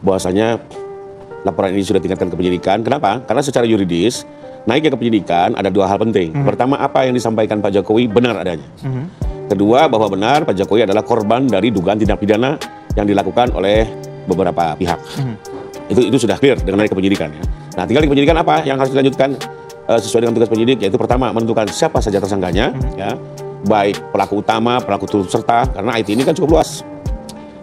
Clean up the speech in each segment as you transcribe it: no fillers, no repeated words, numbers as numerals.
bahwasanya laporan ini sudah tingkatkan ke penyidikan. Kenapa? Karena secara yuridis naiknya ke penyidikan ada dua hal penting. Pertama, apa yang disampaikan Pak Jokowi benar adanya. Kedua, bahwa benar Pak Jokowi adalah korban dari dugaan tindak pidana yang dilakukan oleh beberapa pihak. Itu sudah clear dengan naik ke penyidikan ya. Nah, tinggal di penyidikan apa yang harus dilanjutkan sesuai dengan tugas penyidik, yaitu pertama menentukan siapa saja tersangkanya, ya, baik pelaku utama, pelaku turut serta, karena IT ini kan cukup luas.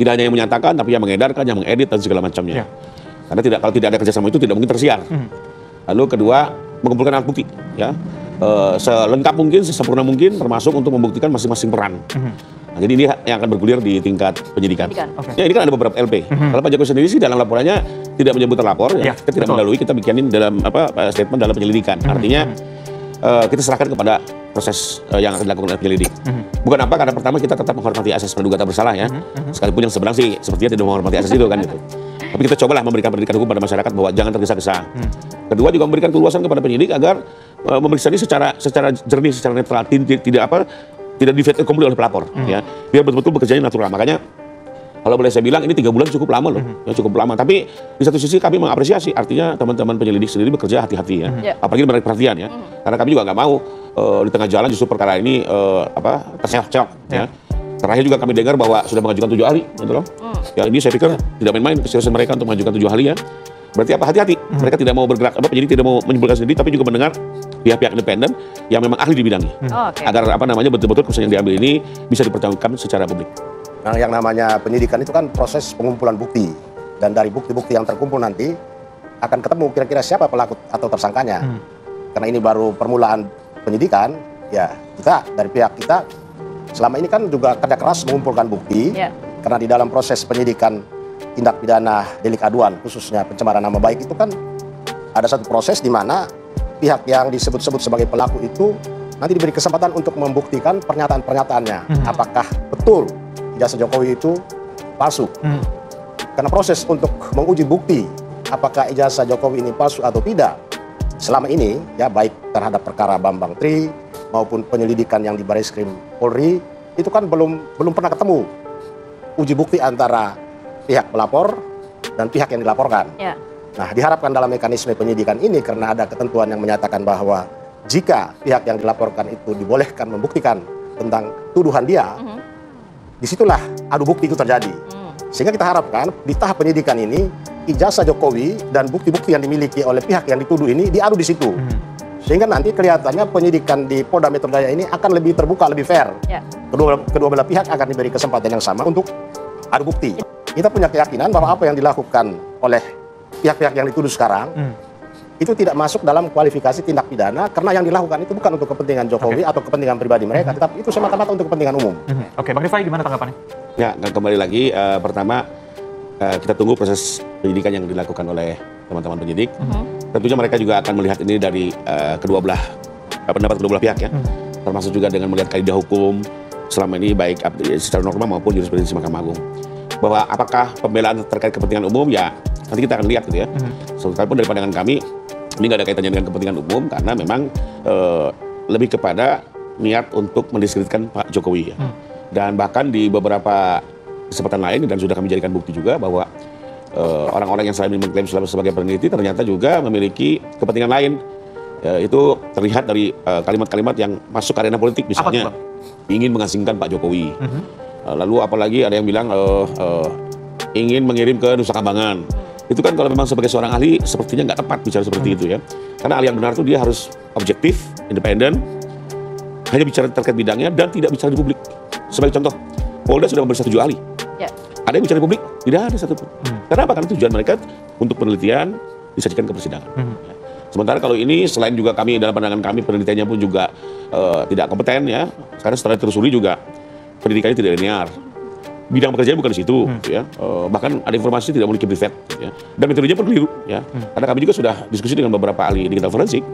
Tidak hanya yang menyatakan, tapi yang mengedarkan, yang mengedit dan segala macamnya. Karena kalau tidak ada kerjasama itu tidak mungkin tersiar. Lalu kedua, mengumpulkan alat bukti, ya, selengkap mungkin, sesempurna mungkin, termasuk untuk membuktikan masing-masing peran. Nah, jadi ini yang akan bergulir di tingkat penyidikan. Ya, ini kan ada beberapa LP. Kalau Pak Jokowi sendiri sih dalam laporannya tidak menyebut terlapor, ya, kita tidak mendalui, kita bikinin dalam statement dalam penyelidikan. Artinya kita serahkan kepada proses yang akan dilakukan oleh penyelidik. Bukan apa, karena pertama kita tetap menghormati asas praduga tak bersalah ya. Sekalipun yang seberang sih sepertinya tidak menghormati asas itu kan gitu. Tapi kita cobalah memberikan pendidikan hukum pada masyarakat bahwa jangan tergesa-gesa. Kedua juga memberikan keluasan kepada penyidik agar memeriksa ini secara jernih, secara netral, tidak di-komplain oleh pelapor, ya, biar betul-betul bekerjanya natural. Makanya kalau boleh saya bilang ini 3 bulan cukup lama loh, ya, cukup lama. Tapi di satu sisi kami mengapresiasi, artinya teman-teman penyelidik sendiri bekerja hati-hati ya, apalagi menarik perhatian ya, karena kami juga nggak mau di tengah jalan justru perkara ini terseok-seok. Ya. Terakhir juga kami dengar bahwa sudah mengajukan 7 ahli, gitu loh. Ya, ini saya pikir tidak main-main keseriusan mereka untuk mengajukan 7 ahli ya. Berarti apa? Hati-hati. Mereka tidak mau bergerak, penyidik tidak mau menyimpulkan sendiri, tapi juga mendengar pihak-pihak independen yang memang ahli di bidangnya. Agar betul-betul keputusan yang diambil ini bisa dipertanggungjawabkan secara publik. Nah, yang namanya penyidikan itu kan proses pengumpulan bukti. Dan dari bukti-bukti yang terkumpul nanti akan ketemu kira-kira siapa pelaku atau tersangkanya. Karena ini baru permulaan penyidikan, ya kita dari pihak kita selama ini kan juga kerja keras mengumpulkan bukti. Karena di dalam proses penyidikan tindak pidana delik aduan, khususnya pencemaran nama baik itu kan ada satu proses di mana pihak yang disebut-sebut sebagai pelaku itu nanti diberi kesempatan untuk membuktikan pernyataan-pernyataannya. Apakah betul ijazah Jokowi itu palsu? Karena proses untuk menguji bukti apakah ijazah Jokowi ini palsu atau tidak, selama ini ya baik terhadap perkara Bambang Tri maupun penyelidikan yang di Bareskrim Polri itu kan belum pernah ketemu uji bukti antara pihak pelapor dan pihak yang dilaporkan. Nah, diharapkan dalam mekanisme penyidikan ini karena ada ketentuan yang menyatakan bahwa jika pihak yang dilaporkan itu dibolehkan membuktikan tentang tuduhan dia, disitulah adu bukti itu terjadi. Sehingga kita harapkan di tahap penyidikan ini ijazah Jokowi dan bukti-bukti yang dimiliki oleh pihak yang dituduh ini diadu di situ. Sehingga nanti kelihatannya penyidikan di Polda Metro Jaya ini akan lebih terbuka, lebih fair. Kedua belah pihak akan diberi kesempatan yang sama untuk adu bukti. Kita punya keyakinan bahwa apa yang dilakukan oleh pihak-pihak yang dituduh sekarang itu tidak masuk dalam kualifikasi tindak pidana karena yang dilakukan itu bukan untuk kepentingan Jokowi atau kepentingan pribadi mereka, tetapi itu semata-mata untuk kepentingan umum. Oke, Bang Rifai gimana tanggapannya? Ya, kembali lagi pertama kita tunggu proses penyidikan yang dilakukan oleh teman-teman penyidik. Tentunya mereka juga akan melihat ini dari pendapat kedua belah pihak ya, termasuk juga dengan melihat kaidah hukum selama ini baik secara norma maupun jurisprudensi Mahkamah Agung. Bahwa apakah pembelaan terkait kepentingan umum ya nanti kita akan lihat gitu ya. Sekalipun dari pandangan kami ini nggak ada kaitannya dengan kepentingan umum karena memang lebih kepada niat untuk mendiskreditkan Pak Jokowi ya. Dan bahkan di beberapa kesempatan lain dan sudah kami jadikan bukti juga bahwa orang-orang yang selama ini mengklaim sebagai peneliti ternyata juga memiliki kepentingan lain. Itu terlihat dari kalimat-kalimat yang masuk ke arena politik, misalnya ingin mengasingkan Pak Jokowi. Lalu apalagi ada yang bilang ingin mengirim ke Nusa Kambangan. Itu kan kalau memang sebagai seorang ahli sepertinya nggak tepat bicara seperti itu ya. Karena ahli yang benar itu dia harus objektif, independen, hanya bicara terkait bidangnya dan tidak bicara di publik. Sebagai contoh, Polda sudah memeriksa 7 ahli. Ada yang bicara di publik? Tidak ada satupun. Kenapa? Karena tujuan mereka untuk penelitian disajikan ke persidangan. Sementara kalau ini selain juga kami dalam pandangan kami penelitiannya pun juga tidak kompeten ya. Karena setelah ditelusuri juga pendidikannya tidak linear, bidang pekerjaannya bukan di situ, ya. Bahkan ada informasi tidak memiliki privat, ya. Dan metodenya pun keliru, ya. Karena kami juga sudah diskusi dengan beberapa ahli digital forensik,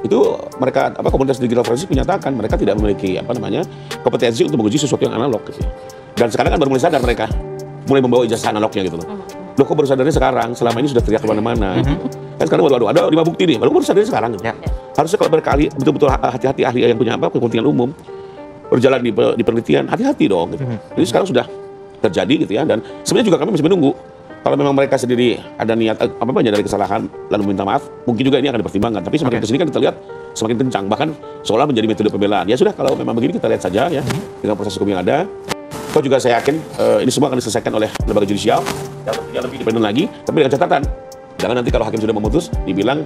itu mereka komunitas digital forensik menyatakan mereka tidak memiliki kompetensi untuk menguji sesuatu yang analog, gitu, ya. Dan sekarang kan baru mulai sadar mereka, mulai membawa ijazah analognya gitu loh. Loh kok baru sadarnya sekarang? Selama ini sudah teriak kemana-mana. Kan sekarang ada 5 bukti nih, baru sadarnya sekarang. Gitu. Harusnya kalau berkali betul-betul hati-hati ahli yang punya kepentingan umum berjalan di penelitian, hati-hati dong gitu. Jadi sekarang sudah terjadi gitu ya, dan sebenarnya juga kami masih menunggu Kalau memang mereka sendiri ada niat dari kesalahan lalu minta maaf, mungkin juga ini akan dipertimbangkan. Tapi semakin kesini kan kita lihat semakin kencang, bahkan seolah menjadi metode pembelaan. Ya sudah, kalau memang begini kita lihat saja ya dengan proses hukum yang ada. Kok juga saya yakin ini semua akan diselesaikan oleh lembaga judisial yang lebih independen lagi, tapi dengan catatan jangan nanti kalau hakim sudah memutus dibilang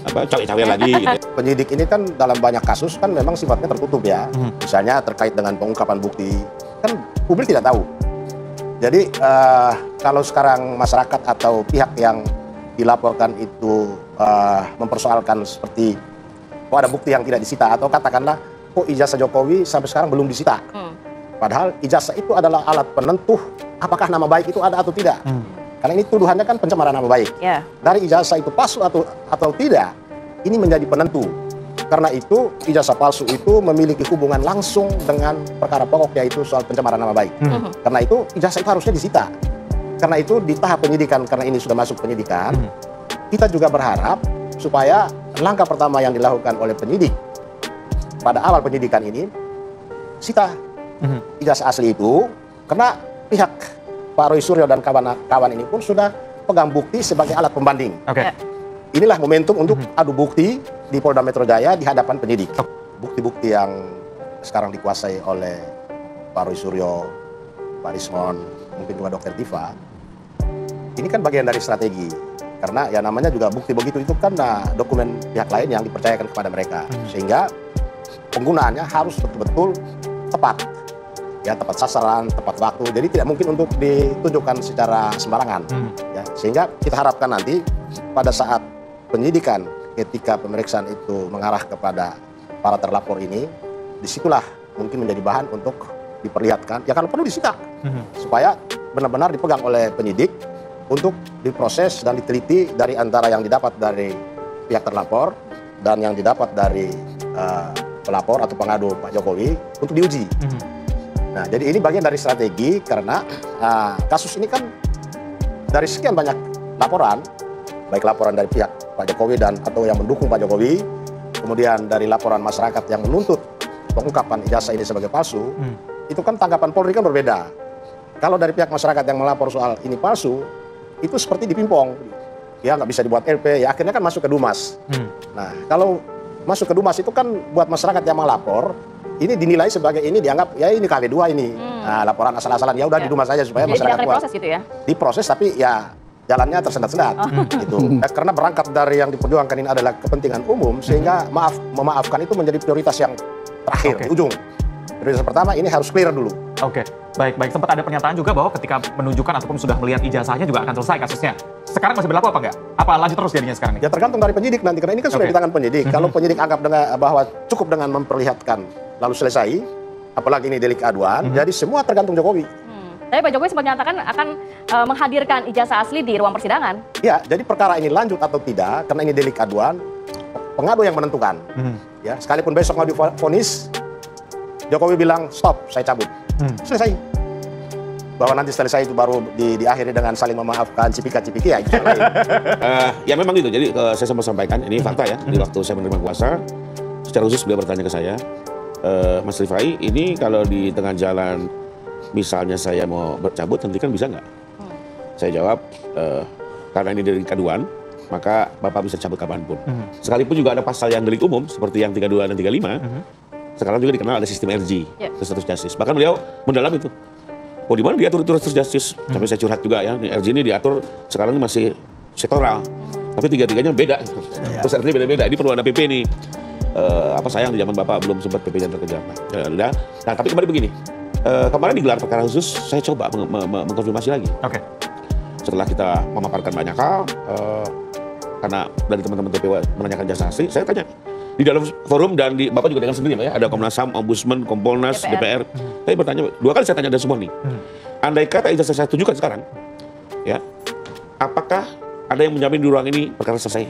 cawe-cawe lagi. Gitu. Penyidik ini kan dalam banyak kasus kan memang sifatnya tertutup ya. Misalnya terkait dengan pengungkapan bukti, kan publik tidak tahu. Jadi kalau sekarang masyarakat atau pihak yang dilaporkan itu mempersoalkan seperti kok ada bukti yang tidak disita, atau katakanlah kok ijazah Jokowi sampai sekarang belum disita. Padahal ijazah itu adalah alat penentu apakah nama baik itu ada atau tidak. Karena ini tuduhannya kan pencemaran nama baik. Dari ijazah itu palsu atau tidak, ini menjadi penentu. Karena itu ijazah palsu itu memiliki hubungan langsung dengan perkara pokok, yaitu soal pencemaran nama baik. Karena itu ijazah itu harusnya disita. Karena itu di tahap penyidikan, karena ini sudah masuk penyidikan, kita juga berharap supaya langkah pertama yang dilakukan oleh penyidik pada awal penyidikan ini, sita ijazah asli itu, karena pihak Pak Roy Suryo dan kawan-kawan ini pun sudah pegang bukti sebagai alat pembanding. Inilah momentum untuk adu bukti di Polda Metro Jaya di hadapan penyidik. Bukti-bukti yang sekarang dikuasai oleh Pak Roy Suryo, Pak Rismon, mungkin juga Dr. Diva, ini kan bagian dari strategi. Karena ya namanya juga bukti begitu itu kan dokumen pihak lain yang dipercayakan kepada mereka. Sehingga penggunaannya harus betul-betul tepat. Ya, tepat sasaran, tepat waktu. Jadi tidak mungkin untuk ditunjukkan secara sembarangan. Ya, sehingga kita harapkan nanti pada saat penyidikan ketika pemeriksaan itu mengarah kepada para terlapor ini, disitulah mungkin menjadi bahan untuk diperlihatkan, ya kalau perlu disita, supaya benar-benar dipegang oleh penyidik untuk diproses dan diteliti dari antara yang didapat dari pihak terlapor dan yang didapat dari pelapor atau pengadu Pak Jokowi untuk diuji. Nah, jadi ini bagian dari strategi karena kasus ini kan dari sekian banyak laporan, baik laporan dari pihak Pak Jokowi dan atau yang mendukung Pak Jokowi, kemudian dari laporan masyarakat yang menuntut pengungkapan ijazah ini sebagai palsu, itu kan tanggapan Polri kan berbeda. Kalau dari pihak masyarakat yang melapor soal ini palsu, itu seperti dipimpong, ya nggak bisa dibuat LP, ya akhirnya kan masuk ke Dumas. Nah, kalau masuk ke Dumas itu kan buat masyarakat yang melapor, ini dinilai sebagai ini dianggap ya ini KW2 ini, laporan asal-asalan, ya udah di Dumas saja supaya jadi masyarakat tidak diproses gitu ya? Diproses tapi ya jalannya tersendat-sendat gitu. Karena berangkat dari yang diperjuangkan ini adalah kepentingan umum, sehingga memaafkan itu menjadi prioritas yang terakhir, di ujung. Prioritas pertama ini harus clear dulu. Baik. Sempat ada pernyataan juga bahwa ketika menunjukkan ataupun sudah melihat ijazahnya juga akan selesai kasusnya. Sekarang masih berlaku apa enggak? Apa lanjut terus jadinya sekarang nih? Ya tergantung dari penyidik nanti, karena ini kan sudah di tangan penyidik. Kalau penyidik anggap bahwa cukup dengan memperlihatkan lalu selesai, apalagi ini delik aduan, jadi semua tergantung Jokowi. Tapi Pak Jokowi sempat menyatakan akan menghadirkan ijazah asli di ruang persidangan. Ya, jadi perkara ini lanjut atau tidak, karena ini delik aduan, pengadu yang menentukan. Ya, sekalipun besok mau divonis, Jokowi bilang stop, saya cabut. Selesai. Bahwa nanti selesai itu baru diakhiri dengan saling memaafkan, cipika-cipiki, ya itu lain. Ya memang gitu. Jadi saya sempat sampaikan, ini fakta ya. Di waktu saya menerima kuasa, secara khusus beliau bertanya ke saya, Mas Rifai, ini kalau di tengah jalan misalnya saya mau bercabut, hentikan bisa nggak? Saya jawab, karena ini delik aduan, maka Bapak bisa cabut kapanpun. Sekalipun juga ada pasal yang delik umum, seperti yang 32 dan 35, sekarang juga dikenal ada sistem RG, Restoratif Justice. Bahkan beliau mendalam itu. Oh, di mana diatur itu Restoratif Justice? Sampai saya curhat juga ya, RG ini diatur sekarang masih sektoral, tapi tiga-tiganya beda. Terus artinya beda-beda. Ini perlu ada PP nih. Sayang di zaman Bapak belum sempat PP-nya terkejar. Nah, tapi kembali begini. Kemarin digelar perkara khusus, saya coba mengkonfirmasi lagi. Setelah kita memaparkan banyak hal, karena dari teman-teman TPW menanyakan jasa asli, saya tanya di dalam forum dan di Bapak juga dengan sendiri ya, ada Komnas HAM, Ombudsman, Kompolnas, DPR. Saya bertanya, 2 kali saya tanya dan semua nih. Andai kata ijazah saya tunjukkan sekarang, ya, apakah ada yang menjamin di ruang ini perkara selesai?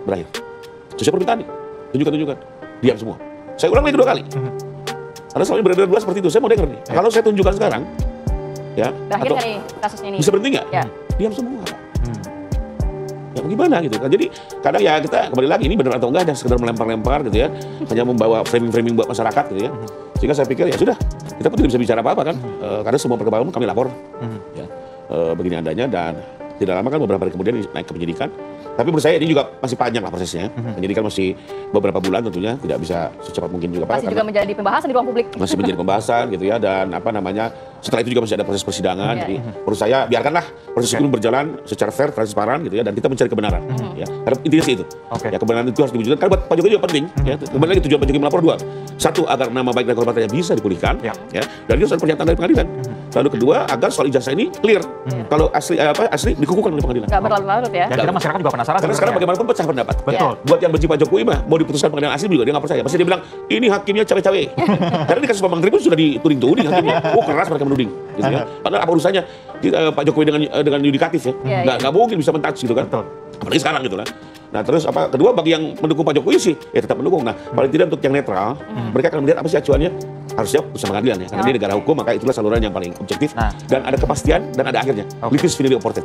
Berakhir. Sesuai permintaan nih, tunjukkan. Diam semua. Saya ulang lagi 2 kali. Karena soalnya beredar seperti itu, saya mau dengar nih. Kalau saya tunjukkan sekarang, ya, berakhir dari kasusnya ini. Bisa berhenti nggak? Diam semua. Ya bagaimana gitu kan. Jadi kadang ya kita kembali lagi ini benar atau enggak, hanya sekedar melempar-lempar gitu ya. Hanya membawa framing-framing buat masyarakat gitu ya. Sehingga saya pikir ya sudah, kita pun tidak bisa bicara apa-apa kan. Karena semua perkembangan kami lapor. Ya. begini adanya, dan tidak lama kan beberapa hari kemudian naik ke penyidikan. Tapi menurut saya ini juga masih panjang lah prosesnya. Penyidikan masih beberapa bulan tentunya, tidak bisa secepat mungkin juga Pak. Masih juga menjadi pembahasan di ruang publik. Masih menjadi pembahasan gitu ya, dan apa namanya, setelah itu juga masih ada proses persidangan. Jadi menurut saya biarkanlah proses hukum berjalan secara fair, transparan gitu ya, dan kita mencari kebenaran. Ya. Karena intinya sih itu. Ya, kebenaran itu harus diwujudkan. Karena buat Pak Jokowi juga penting. Ya. Kembali lagi tujuan Pak Jokowi melapor 2. Satu, agar nama baik dan kehormatannya bisa dipulihkan. Ya. Dan itu soal pernyataan dari pengadilan. Lalu kedua, agar soal ijazah ini clear. Kalau asli dikukuhkan oleh pengadilan. Nggak berlarut-larut ya. Dan kita masyarakat juga penasaran. Karena sekarang bagaimanapun pecah pendapat. Betul. Buat yang benci Pak Jokowi mah, mau diputuskan pengadilan asli juga dia nggak percaya. Pasti dia bilang, ini hakimnya cawe-cawe. Karena di kasus Bambang Tri pun sudah dituding hakimnya. Oh, keras mereka menuding. Gitu ya. Padahal apa urusannya Pak Jokowi dengan yudikatif ya. Nggak mungkin bisa mentouch gitu kan. Apalagi sekarang gitu lah. Nah terus kedua, bagi yang mendukung Pak Jokowi sih, ya tetap mendukung. Nah paling tidak untuk yang netral, mereka akan melihat apa sih acuannya. Harusnya putusan pengadilan ya, karena ini negara hukum, maka itulah saluran yang paling objektif. Dan ada kepastian dan ada akhirnya. Litis finally reported.